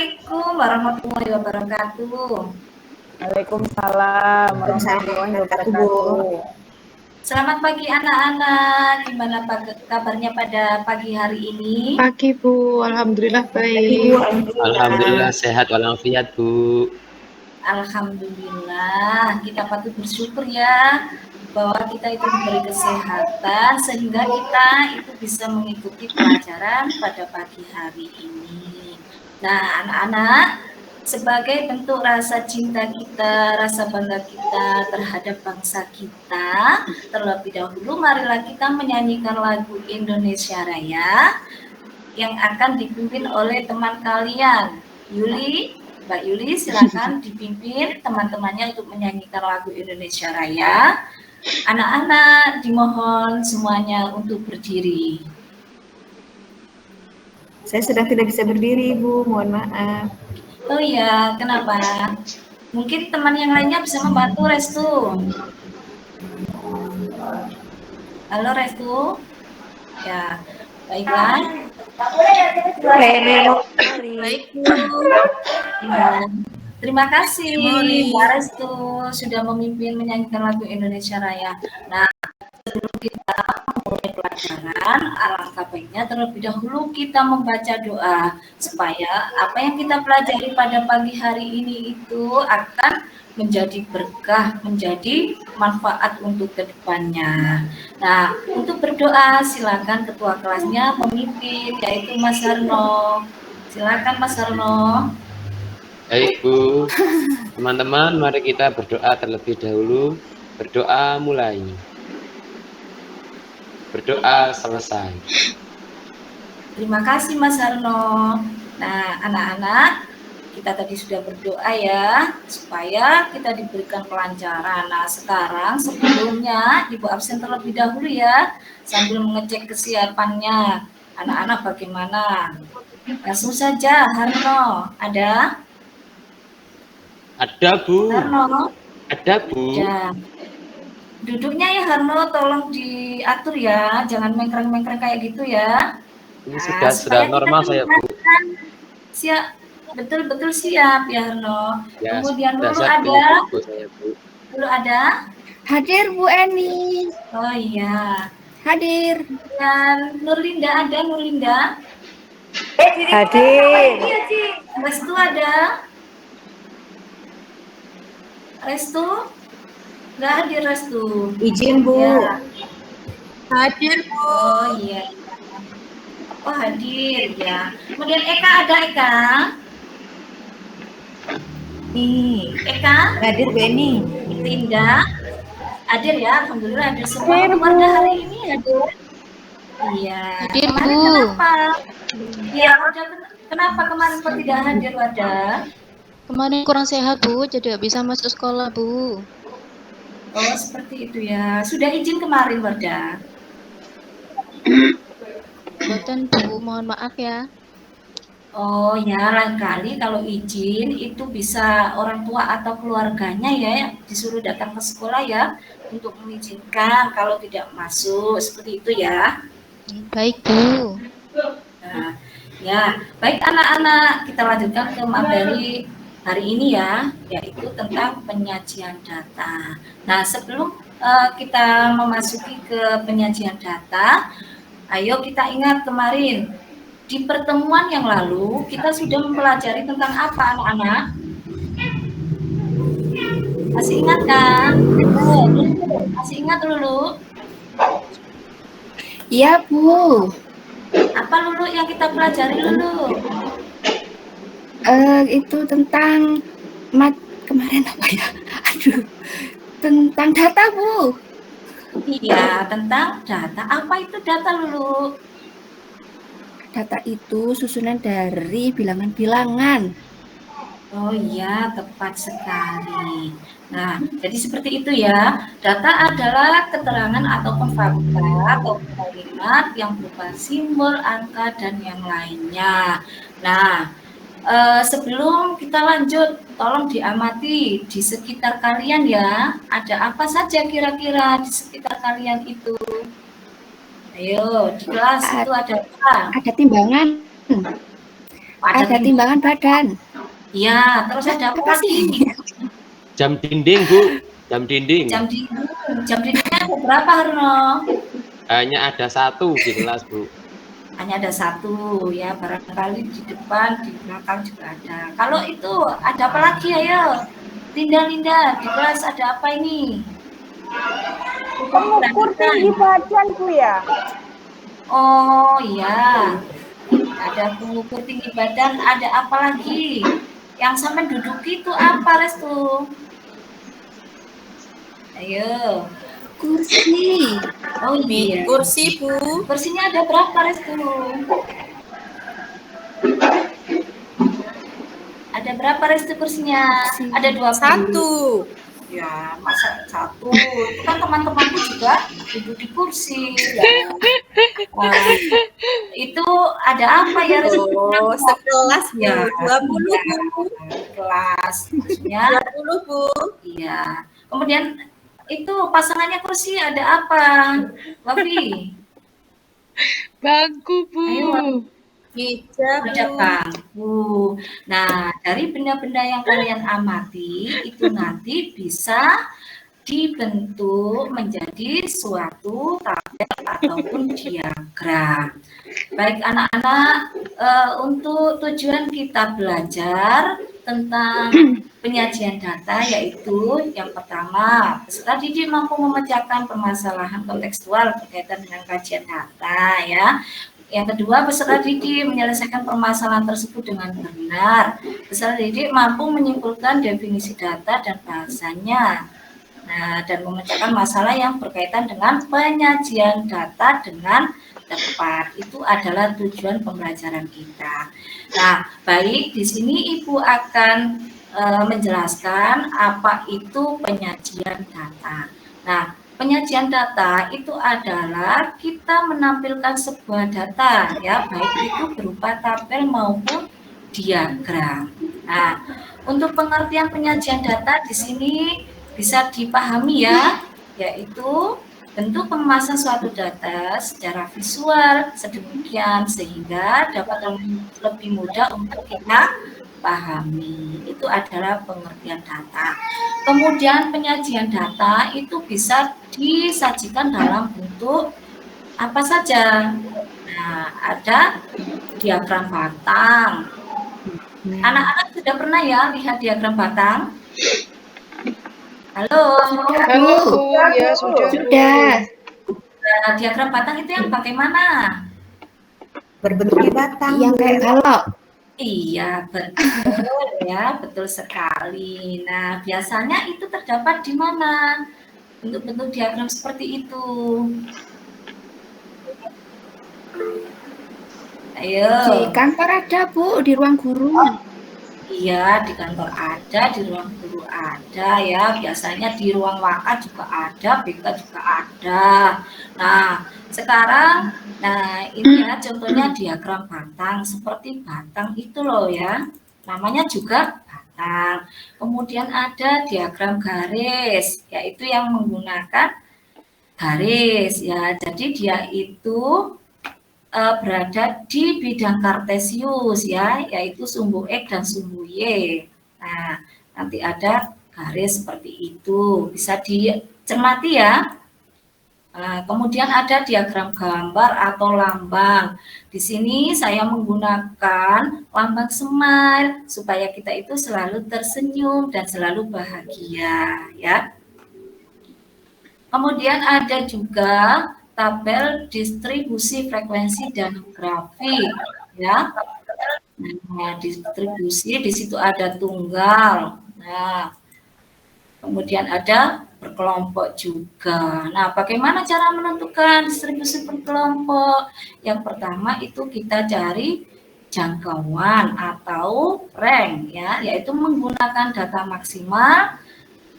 Assalamualaikum warahmatullahi wabarakatuh. Waalaikumsalam warahmatullahi wabarakatuh. Selamat pagi anak-anak. Gimana kabarnya pada pagi hari ini? Pagi Bu, alhamdulillah baik. Ibu, Alhamdulillah sehat walafiat Bu. Alhamdulillah, kita patut bersyukur ya bahwa kita itu diberi kesehatan sehingga kita itu bisa mengikuti pelajaran pada pagi hari ini. Nah, anak-anak, sebagai bentuk rasa cinta kita, rasa bangga kita terhadap bangsa kita, terlebih dahulu marilah kita menyanyikan lagu Indonesia Raya yang akan dipimpin oleh teman kalian. Mbak Yuli, silakan dipimpin teman-temannya untuk menyanyikan lagu Indonesia Raya. Anak-anak dimohon semuanya untuk berdiri. Saya sedang tidak bisa berdiri, Bu. Mohon maaf. Oh iya, kenapa? Mungkin teman yang lainnya bisa membantu Restu. Halo Restu. Ya, baiklah. Baik, Bu. Ya. Terima kasih Mbak Restu sudah memimpin menyanyikan lagu Indonesia Raya. Nah, sebelum kita mulai pelajaran, alangkah baiknya terlebih dahulu kita membaca doa supaya apa yang kita pelajari pada pagi hari ini itu akan menjadi berkah, menjadi manfaat untuk kedepannya. Nah, untuk berdoa silakan ketua kelasnya memimpin, yaitu Mas Harno. Silakan Mas Harno. Baik Bu, teman-teman mari kita berdoa terlebih dahulu. Berdoa mulai. Berdoa selesai. Terima kasih Mas Harno. Nah, anak-anak, kita tadi sudah berdoa ya, supaya kita diberikan kelancaran. Nah, sekarang sebelumnya Ibu absen terlebih dahulu ya, sambil mengecek kesiapannya. Anak-anak bagaimana? Langsung saja, Harno, ada? Ada Bu. Harno? Ada Bu. Ya. Duduknya ya Harno, tolong diatur ya, jangan mengkreng-mengkreng kayak gitu ya. Ini sudah normal saya Bu. Siap, betul-betul siap ya Harno. Ya, Kemudian Lulu saya ada? Bu, saya Bu. Lulu ada? Hadir Bu Eni. Oh iya. Hadir. Dan Nurlinda ada, Nurlinda? Hadir. Restu ada? Restu? Nggak hadir Restu. Izin, Bu. Ya. Hadir Bu. Oh iya. Oh hadir ya. Kemudian Eka ada Eka? Nih, Eka? hadir Bu Eni. Linda? Hadir ya, alhamdulillah hadir semua. Warga hari ini hadir. Iya. Hadir, Kemarin Bu. kenapa? Iya, Warda, kenapa kemarin kok tidak hadir Warda? Kemarin kurang sehat Bu, jadi nggak bisa masuk sekolah Bu. Oh seperti itu ya. Sudah izin kemarin Warda? Buatan Bu, mohon maaf ya. Oh ya, lain kali kalau izin itu bisa orang tua atau keluarganya ya disuruh datang ke sekolah ya untuk mengizinkan kalau tidak masuk seperti itu ya. Baik Bu. Nah, ya, baik anak-anak, kita lanjutkan ke materi hari ini ya, yaitu tentang penyajian data. Nah, sebelum kita memasuki ke penyajian data, ayo kita ingat kemarin di pertemuan yang lalu kita sudah mempelajari tentang apa anak-anak? Masih ingat kan? Masih ingat dulu? Iya Bu. Apa Lulu yang kita pelajari Lulu? Itu tentang kemarin apa ya? Aduh. Tentang data Bu. Iya, tentang data. Apa itu data Lulu? Data itu susunan dari bilangan-bilangan. Oh iya, tepat sekali. Nah, jadi seperti itu ya. Data adalah keterangan ataupun fakta atau kalimat yang berupa simbol, angka, dan yang lainnya. Nah, sebelum kita lanjut, tolong diamati di sekitar kalian ya. Ada apa saja kira-kira di sekitar kalian itu? Ayo, di kelas itu ada apa? Ada timbangan. Ada timbangan badan. Iya, terus ada apa lagi? Jam dinding, Bu. Jam dinding. Jam dindingnya ada berapa, Harno? Hanya ada 1 di kelas, Bu. Hanya ada 1 ya, barangkali di depan, di belakang juga ada. Kalau itu ada apa lagi, ayo? Linda, di kelas ada apa ini? Pengukur tinggi badan, Bu ya? Oh iya, ada pengukur tinggi badan, ada apa lagi? Yang sampai duduk itu apa, Restu? Ayo. Kursi. Oh iya. Kursi, Bu. Kursinya ada berapa, Restu? Ada berapa, Restu, kursinya? Ada 20. 1. Ya, masa 1? Itu kan teman-temanku juga duduk di kursi. Ya. Nah, itu ada apa ya, Restu? Oh, sekelas, Bu. Ya, 20, Bu. kelas. Maksudnya 20, Bu. iya. Kemudian itu pasangannya kursi ada apa? Wafi. Bangku, Bu. Ayo, Meja, ada bangku. Nah, dari benda-benda yang kalian amati itu nanti bisa dibentuk menjadi suatu tabel ataupun diagram. Baik anak-anak, untuk tujuan kita belajar tentang penyajian data yaitu yang pertama, peserta didik mampu memecahkan permasalahan kontekstual berkaitan dengan kajian data ya. Yang kedua, peserta didik menyelesaikan permasalahan tersebut dengan benar. Peserta didik mampu menyimpulkan definisi data dan bahasanya. Nah, dan memecahkan masalah yang berkaitan dengan penyajian data dengan tepat. Itu adalah tujuan pembelajaran kita. Nah, baik, di sini Ibu akan menjelaskan apa itu penyajian data. Nah, penyajian data itu adalah kita menampilkan sebuah data ya, baik itu berupa tabel maupun diagram. Nah, untuk pengertian penyajian data di sini bisa dipahami ya, yaitu bentuk pengemasan suatu data secara visual sedemikian sehingga dapat lebih mudah untuk kita pahami. Itu adalah pengertian data. Kemudian penyajian data itu bisa disajikan dalam bentuk apa saja. Nah, ada diagram batang. Anak-anak sudah pernah ya lihat diagram batang? Halo. Halo, Bu. Ya, sudah. Nah, diagram batang itu yang bagaimana? Berbentuk batang. Yang kayak balok. Iya, betul ya, betul sekali. Nah, biasanya itu terdapat di mana? Bentuk-bentuk diagram seperti itu. Ayo. Di kantor ada, Bu, di ruang guru. Iya, di kantor ada, di ruang guru ada ya. Biasanya di ruang waka juga ada, BK juga ada. Nah, sekarang, ini ya contohnya diagram batang. Seperti batang itu loh ya. Namanya juga batang. Kemudian ada diagram garis, yaitu yang menggunakan garis ya. Jadi dia itu berada di bidang kartesius ya, yaitu sumbu X dan sumbu Y. Nah, nanti ada garis seperti itu, bisa dicermati ya. Nah, kemudian ada diagram gambar atau lambang. Di sini saya menggunakan lambang smile supaya kita itu selalu tersenyum dan selalu bahagia ya. Kemudian ada juga tabel distribusi frekuensi dan grafik ya. Nah, distribusi di situ ada tunggal. Nah, kemudian ada berkelompok juga. Nah, bagaimana cara menentukan distribusi berkelompok? Yang pertama itu kita cari jangkauan atau rank ya, yaitu menggunakan data maksimal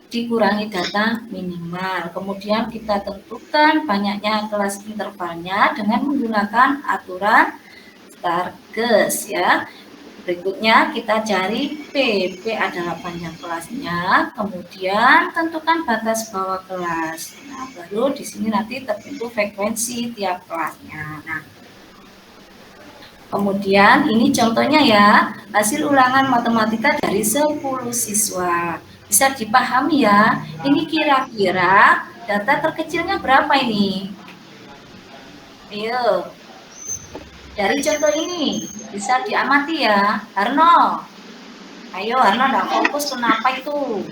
dikurangi data minimal. Kemudian kita tentukan banyaknya kelas intervalnya dengan menggunakan aturan Stargess ya. Berikutnya kita cari P adalah panjang kelasnya, kemudian tentukan batas bawah kelas. Nah, baru di sini nanti terbentuk frekuensi tiap kelasnya. Nah, Kemudian ini contohnya ya, hasil ulangan matematika dari 10 siswa. Bisa dipahami ya, ini kira-kira data terkecilnya berapa ini? Ayo, dari contoh ini bisa diamati ya, Harno. Ayo Harno, nggak fokus kenapa itu?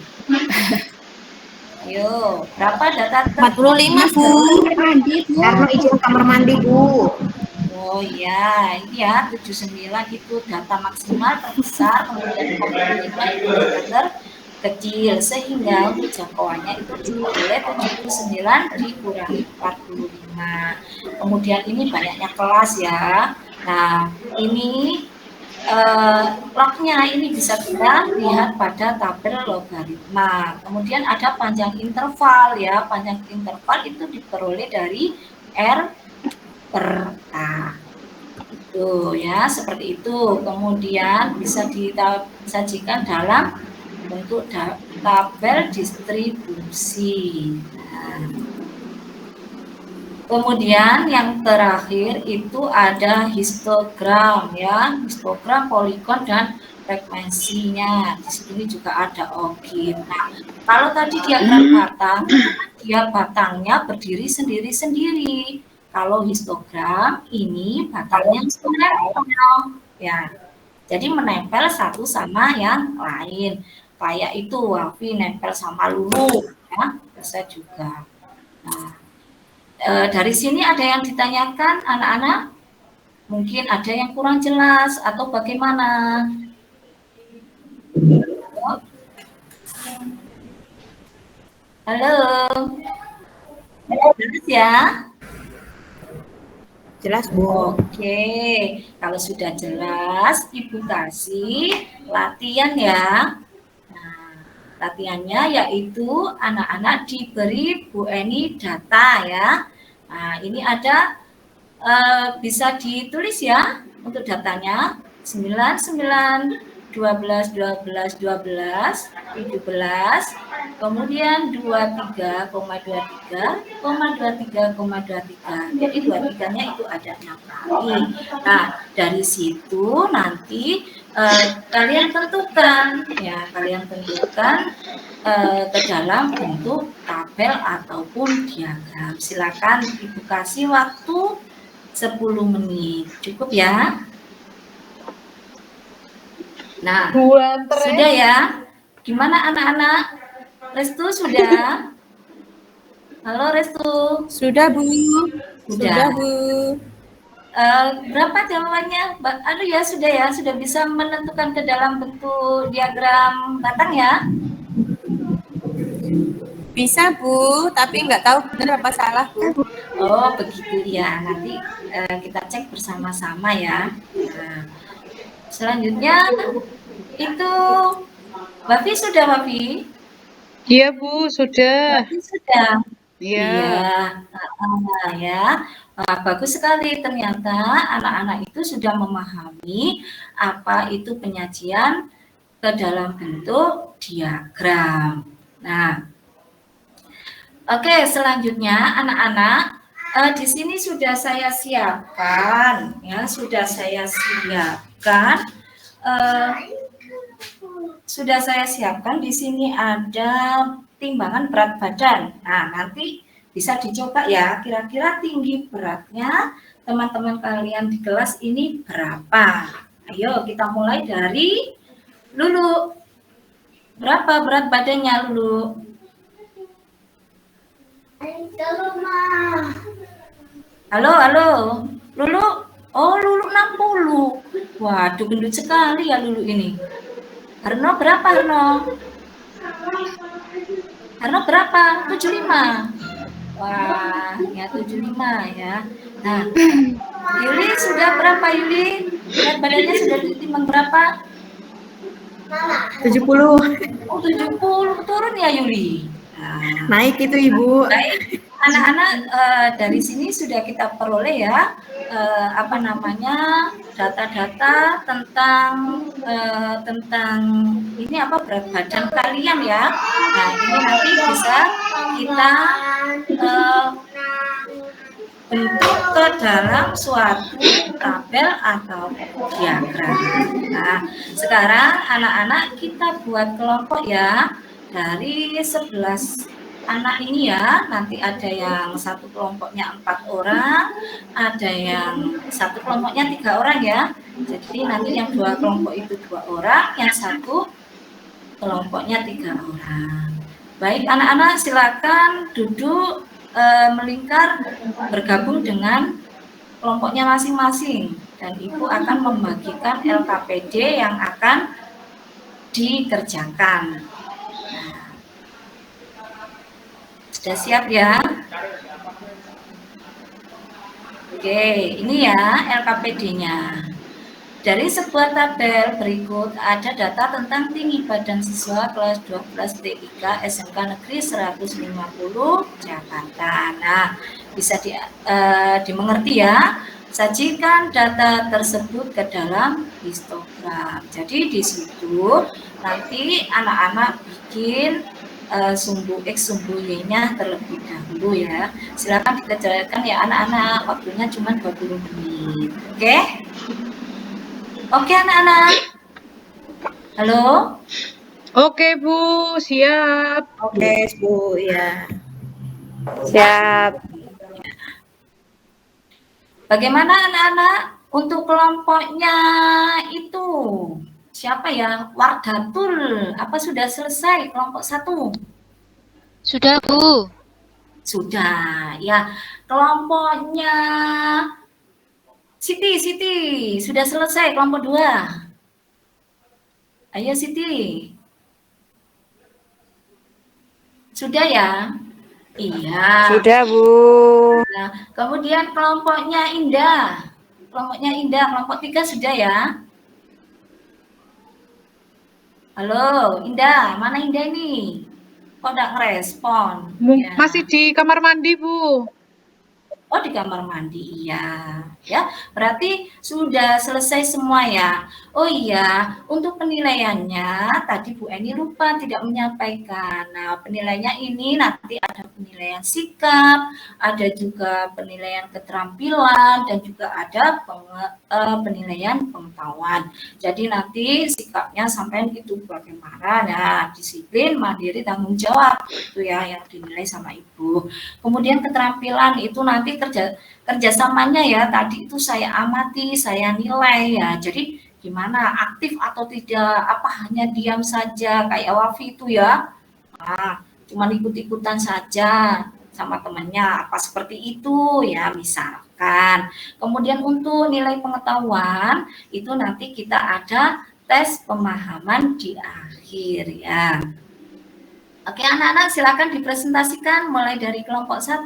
Ayo, berapa data 45, Bu. Mandi, Bu. Karena izin kamar mandi, Bu. Oh iya, ini ya 79 itu data maksimal terbesar, kemudian komponennya itu data terkecil, sehingga untuk jangkauannya itu diperoleh 79 dikurangi 45. Kemudian ini banyaknya kelas ya. Nah, ini lognya ini bisa kita lihat pada tabel logaritma. Kemudian ada panjang interval ya. Panjang interval itu diperoleh dari R per A. Itu ya, seperti itu. Kemudian bisa disajikan dalam bentuk tabel distribusi. Nah. Kemudian yang terakhir itu ada histogram ya, histogram poligon dan frekuensinya. Di sini juga ada ogif. Nah, kalau tadi diagram batang, dia batangnya berdiri sendiri-sendiri. Kalau histogram ini batangnya menempel ya. Jadi menempel satu sama yang lain. Kayak itu Wafi nempel sama Lulu ya, bisa juga. Nah, dari sini ada yang ditanyakan anak-anak? Mungkin ada yang kurang jelas atau bagaimana? Halo? Jelas ya? Jelas, Bu. Oke, kalau sudah jelas, Ibu kasih latihan ya. Nah, latihannya yaitu anak-anak diberi Bu Eni data ya. Nah, ini ada bisa ditulis ya untuk datanya 99, 12, 12, 12, 17, kemudian 23,23, 23,23. Jadi 23-nya itu ada 6 kali. Nah, dari situ nanti kalian tentukan ya, ke dalam bentuk tabel ataupun diagram. Silakan Ibu kasih waktu 10 menit. Cukup ya? Nah, sudah ya? Gimana anak-anak? Restu sudah? Halo Restu? Sudah, Bu. Sudah. Bu. Berapa jawabannya? Aduh ya, sudah bisa menentukan ke dalam bentuk diagram batang ya? Bisa, Bu, tapi nggak tahu benar apa salah, Bu. Oh, begitu ya. Nanti kita cek bersama-sama ya. Nah, selanjutnya itu Wafi sudah, Wafi? Iya, Bu, sudah. Wafi sudah. Iya. Ya. Nah, bagus sekali, ternyata anak-anak itu sudah memahami apa itu penyajian ke dalam bentuk diagram. Nah, oke, selanjutnya anak-anak di sini sudah saya siapkan ya, sudah saya siapkan di sini ada timbangan berat badan. Nah, nanti bisa dicoba ya, kira-kira tinggi beratnya teman-teman kalian di kelas ini berapa? Ayo kita mulai dari Lulu. Berapa berat badannya Lulu? Halo. Lulu? Oh, Lulu 60. Waduh, gendut sekali ya Lulu ini. Harno berapa, Harno? Harno berapa? 75. Wah, ya 75 ya. Nah, Yuli sudah berapa Yuli? Berat badannya sudah ditimbang berapa? 70. Oh, 70 turun ya Yuli. Nah, naik itu Ibu. Baik, anak-anak dari sini sudah kita peroleh ya data-data tentang ini berat badan kalian ya. Nah, ini nanti bisa kita bentuk ke dalam suatu tabel atau diagram. Nah, sekarang anak-anak kita buat kelompok ya, dari 11 anak ini ya, nanti ada yang satu kelompoknya 4 orang, ada yang satu kelompoknya 3 orang ya. Jadi nanti yang 2 kelompok itu 2 orang, yang satu kelompoknya 3 orang. Baik anak-anak, silakan duduk melingkar bergabung dengan kelompoknya masing-masing dan Ibu akan membagikan LKPD yang akan dikerjakan. Nah, sudah siap ya? Oke, ini ya LKPD-nya. Dari sebuah tabel berikut ada data tentang tinggi badan siswa kelas 12 D3 SMK Negeri 150 Jakarta. Nah, bisa dimengerti ya. Sajikan data tersebut ke dalam histogram. Jadi di situ nanti anak-anak bikin sumbu X, sumbu Y-nya terlebih dahulu ya. Silakan dikerjakan ya anak-anak. Waktunya cuma 20 menit. Oke? Oke anak-anak. Halo? Oke, Bu, siap. Oke, Bu, ya. Siap. Bagaimana anak-anak untuk kelompoknya itu? Siapa ya? Wardatul. Apa sudah selesai kelompok 1? Sudah, Bu. Sudah. Ya, kelompoknya Siti, sudah selesai kelompok 2. Ayo Siti. Sudah ya? Iya. Sudah, Bu. Nah, kemudian kelompoknya Indah. Kelompok 3 sudah ya? Halo, Indah. Mana Indah ini? Kok enggak ngerespon? Ya. Masih di kamar mandi, Bu. Oh, di kamar mandi, iya. Ya, berarti sudah selesai semua ya. Oh iya, untuk penilaiannya tadi Bu Eni lupa tidak menyampaikan. Nah, penilaiannya ini nanti ada penilaian sikap, ada juga penilaian keterampilan, dan juga ada penilaian pengetahuan. Jadi nanti sikapnya sampai itu bagaimana. Nah, disiplin, mandiri, tanggung jawab itu ya yang dinilai sama Ibu. Kemudian keterampilan itu nanti kerjasamanya ya, tadi itu saya amati, saya nilai ya. Jadi gimana, aktif atau tidak, apa hanya diam saja kayak Wafi itu ya, cuma ikut-ikutan saja sama temannya, apa seperti itu ya misalkan. Kemudian untuk nilai pengetahuan itu nanti kita ada tes pemahaman di akhir ya. Oke anak-anak, silakan dipresentasikan mulai dari kelompok 1.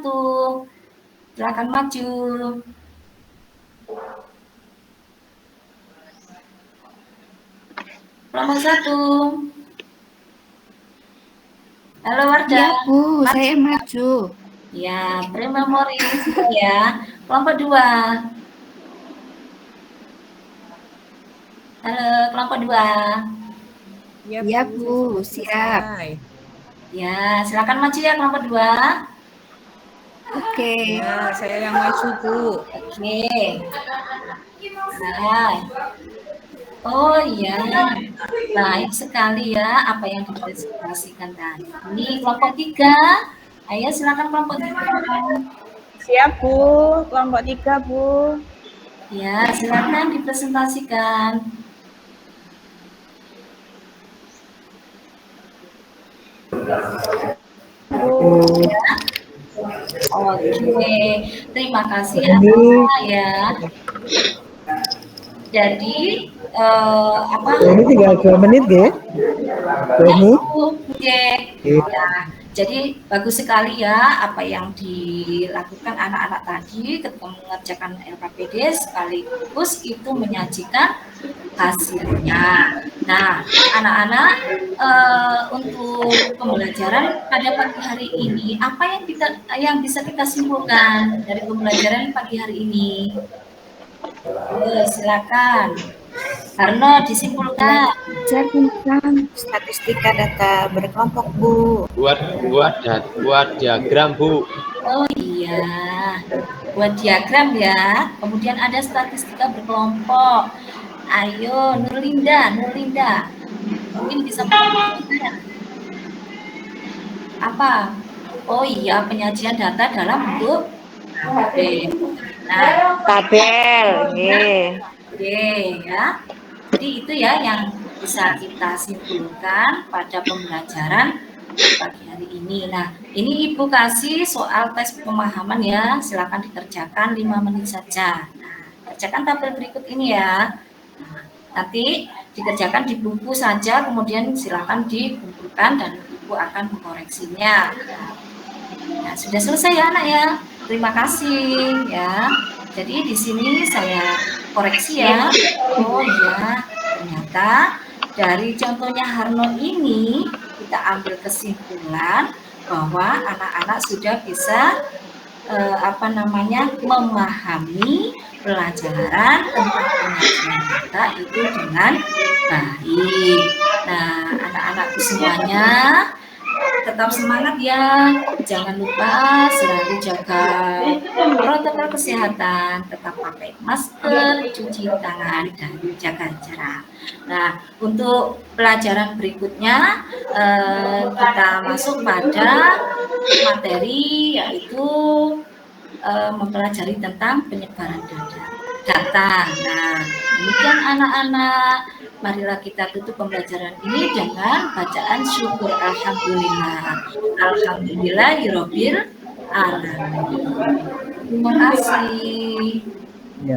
Silakan maju. Kelompok 1. Halo Wardah. Ya, Bu, saya maju. Ya, pre-memori ya. Kelompok 2. Halo, kelompok 2. Ya, Bu, siap. Ya, silakan maju ya kelompok 2. Oke. Ya, saya yang maju, Bu. Oke. Nah. Oh iya, baik sekali ya apa yang dipresentasikan tadi. Ini kelompok 3. Ayo silakan kelompok 3. Siap, Bu. Kelompok 3, Bu. Ya, silakan dipresentasikan. Ya. Oke, terima kasih ya. Jadi ini tinggal 2 menit ya. Oke. Ya, jadi bagus sekali ya apa yang dilakukan anak-anak tadi ketika mengerjakan LKPD, sekaligus itu menyajikan hasilnya. Nah, anak-anak untuk pembelajaran pada pagi hari ini, apa yang bisa kita simpulkan dari pembelajaran pagi hari ini? Silakan. Karena disimpulkan. Belajar tentang statistika data berkelompok, Bu. Buat diagram, Bu. Oh iya, buat diagram ya. Kemudian ada statistika berkelompok. Ayo, Nurlinda. Mungkin bisa menunjukkan apa? Oh iya, penyajian data dalam bentuk tabel. Nah, Tabel, nggih. oke ya. Jadi itu ya yang bisa kita simpulkan pada pembelajaran pagi hari ini. Nah, ini Ibu kasih soal tes pemahaman ya. Silakan dikerjakan 5 menit saja. Nah, kerjakan tabel berikut ini ya. Nah, nanti dikerjakan di buku saja, kemudian silakan dikumpulkan dan Ibu akan mengkoreksinya. Nah, sudah selesai ya anak ya. Terima kasih ya. Jadi di sini saya koreksi ya. Oh iya, ternyata dari contohnya Harno ini kita ambil kesimpulan bahwa anak-anak sudah bisa memahami pelajaran tentang penyajian data itu dengan baik. Nah, anak-anakku semuanya tetap semangat ya, jangan lupa selalu jaga protokol kesehatan, tetap pakai masker, cuci tangan, dan jaga jarak. Nah, untuk pelajaran berikutnya kita masuk pada materi yaitu mempelajari tentang penyebaran data. Nah, demikian anak-anak. Marilah kita tutup pembelajaran ini dengan bacaan syukur alhamdulillah. Alhamdulillahirabbil alamin. Terima kasih. Ya.